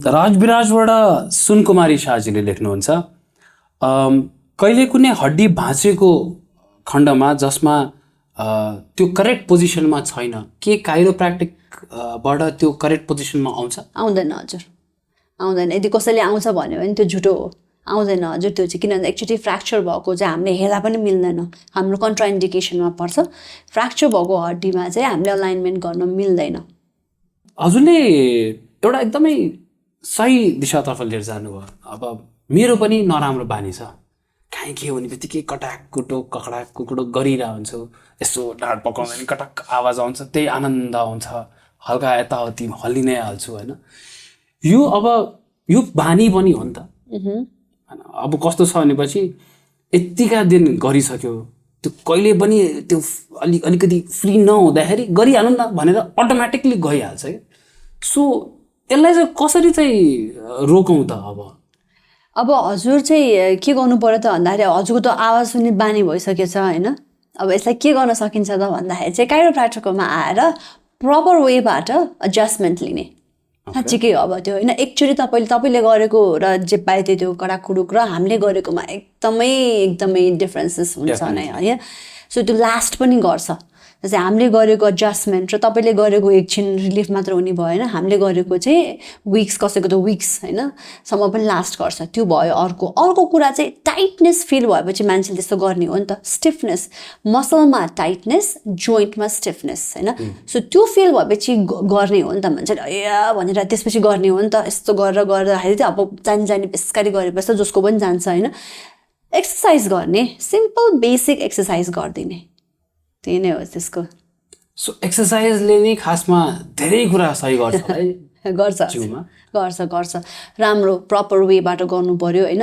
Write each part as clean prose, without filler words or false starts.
राजविराजबाट सुनकुमारी शाहजीले लेख्नुहुन्छ कहिले कुनै हड्डी भाँचेको खण्डमा जसमा त्यो करेक्ट पोजिसनमा छैन के काइरोप्र्याक्टिकबाट त्यो करेक्ट पोजिसनमा आउँछ? आउँदैन हजुर, आउँदैन। यदि कसैले आउँछ भन्यो भने त्यो झुटो हो, आउँदैन हजुर त्यो चाहिँ। किनभने एकचोटि फ्र्याक्चर भएको चाहिँ हामीले हेर्दा पनि मिल्दैन, हाम्रो कन्ट्राइन्डिकेसनमा पर्छ। फ्र्याक्चर भएको हड्डीमा चाहिँ हामीले अलाइनमेन्ट गर्न मिल्दैन। हजुरले एउटा एकदमै सही दिशातर्फ लिएर जानुभयो। अब मेरो पनि नराम्रो बानी छ, काहीँ के हुने बित्तिकै कटाक कुटो गरिरहेको हुन्छु, यसो ढाड पकाउँदा नि कटक आवाज आउँछ, त्यही आनन्द आउँछ, हल्का यताउति हल्ली नै हाल्छु होइन। यो बानी पनि हो नि त होइन। अब कस्तो छ भनेपछि यतिका दिन गरिसक्यो, त्यो कहिले पनि त्यो अलिकति फ्री नहुँदाखेरि गरिहाल्नु न भनेर अटोमेटिकली गइहाल्छ क्या। सो यसलाई चाहिँ कसरी चाहिँ रोकौँ त? अब हजुर चाहिँ के गर्नु पर्यो त भन्दाखेरि हजुरको त आवाज सुन्ने बानी भइसकेछ होइन। अब यसलाई के गर्न सकिन्छ त भन्दाखेरि चाहिँ काइरोप्र्याक्टरकोमा आएर प्रपर वेबाट एडजस्टमेन्ट लिने साँच्चीकै अब त्यो होइन। एकचोटि तपाईँले गरेको र जे पाए त्यो कडाकुडुक र हामीले गरेकोमा एकदमै डिफ्रेन्सेस हुन्छ नै है। सो त्यो लास्ट पनि गर्छ। जस्तै हामीले गरेको एडजस्टमेन्ट र तपाईँले गरेको एकछिन रिलिफ मात्र हुने भएन, हामीले गरेको चाहिँ विक्स, कसैको त विक्स होइन सम्म पनि लास्ट गर्छ। त्यो भयो। अर्को कुरा चाहिँ टाइटनेस फिल भएपछि मान्छेले त्यस्तो गर्ने हो नि त। स्टिफनेस, मसलमा टाइटनेस, जोइन्टमा स्टिफनेस होइन। सो त्यो फिल भएपछि गर्ने हो नि त मान्छेले ए भनेर त्यसपछि गर्ने हो नि त। यस्तो गर्दाखेरि चाहिँ अब जानी पेस्कारी गरेपछि जसको पनि जान्छ होइन। एक्सर्साइज गर्ने, सिम्पल बेसिक एक्सर्साइज गरिदिने, त्यही नै हो त्यसको। सो एक्सर्साइजले नै खासमा धेरै कुरा सही गर्छ है? गर्छ राम्रो प्रपर वेबाट गर्नु पर्यो होइन।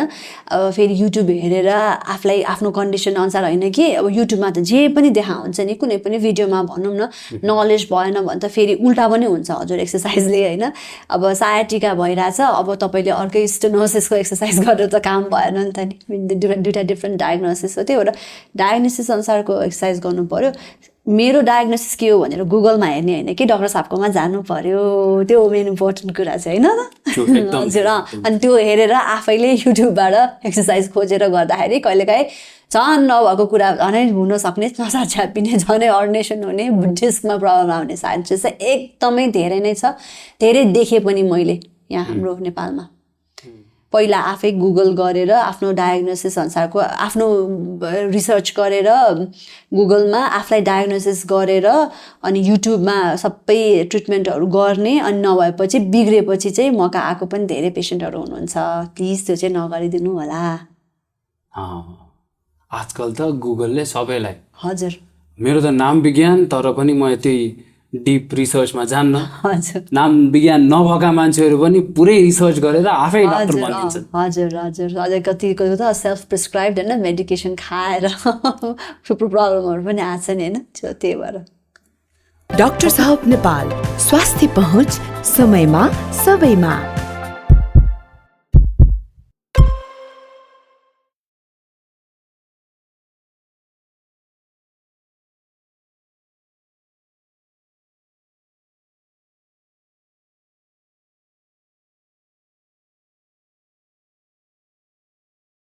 अब फेरि युट्युब हेरेर आफूलाई आफ्नो कन्डिसन अनुसार होइन कि अब युट्युबमा त जे पनि देखा हुन्छ नि, कुनै पनि भिडियोमा भनौँ न नलेज भएन भने त फेरि उल्टा पनि हुन्छ हजुर एक्सर्साइजले होइन। अब सायाटिका भइरहेछ, अब तपाईँले अर्कै स्टेनोसिसको एक्सर्साइज गरेर त काम भएन नि त नि। दुइटा डिफ्रेन्ट डायग्नोसिस हो, त्यही भएर डायग्नोसिस अनुसारको एक्सर्साइज गर्नु पर्यो। मेरो डायग्नोसिस के हो भनेर गुगलमा हेर्ने होइन कि डक्टर साहबकोमा जानु पर्यो, त्यो मेन इम्पोर्टेन्ट कुरा चाहिँ होइन त हजुर। अनि त्यो हेरेर आफैले युट्युबबाट एक्सर्साइज खोजेर गर्दाखेरि कहिलेकाहीँ झन् नभएको कुरा झनै हुन सक्ने, नसा छ्यापिने, झनै अर्नेसन हुने, डिस्कमा प्रब्लम आउने चान्सेस चाहिँ एकदमै धेरै नै छ। धेरै देखेँ पनि मैले यहाँ हाम्रो नेपालमा। पहिला आफै गुगल गरेर आफ्नो डायग्नोसिस अनुसारको आफ्नो रिसर्च गरेर गुगलमा आफूलाई डायग्नोसिस गरेर अनि युट्युबमा सबै ट्रिटमेन्टहरू गर्ने, अनि नभएपछि बिग्रेपछि चाहिँ मका आएको पनि धेरै पेसेन्टहरू हुनुहुन्छ। प्लिज त्यो चाहिँ नगरिदिनु होला। आजकल त गुगलले सबैलाई, हजुर मेरो त नाम विज्ञान तर पनि म यति डिप रिसर्चमा जान्न। हजुर नाम विज्ञान नभएका मान्छेहरू पनि पुरै रिसर्च गरेर आफै डाक्टर बनिन्छन्। हजुर कतिको त सेल्फ प्रिस्क्राइब्ड होइन मेडिकेसन खाएर प्रब्लमहरू पनि आएको छ नि होइन। त्यही भएर डॉक्टर साहब नेपाल, स्वास्थ्य पहुँच समयमा सबैमा।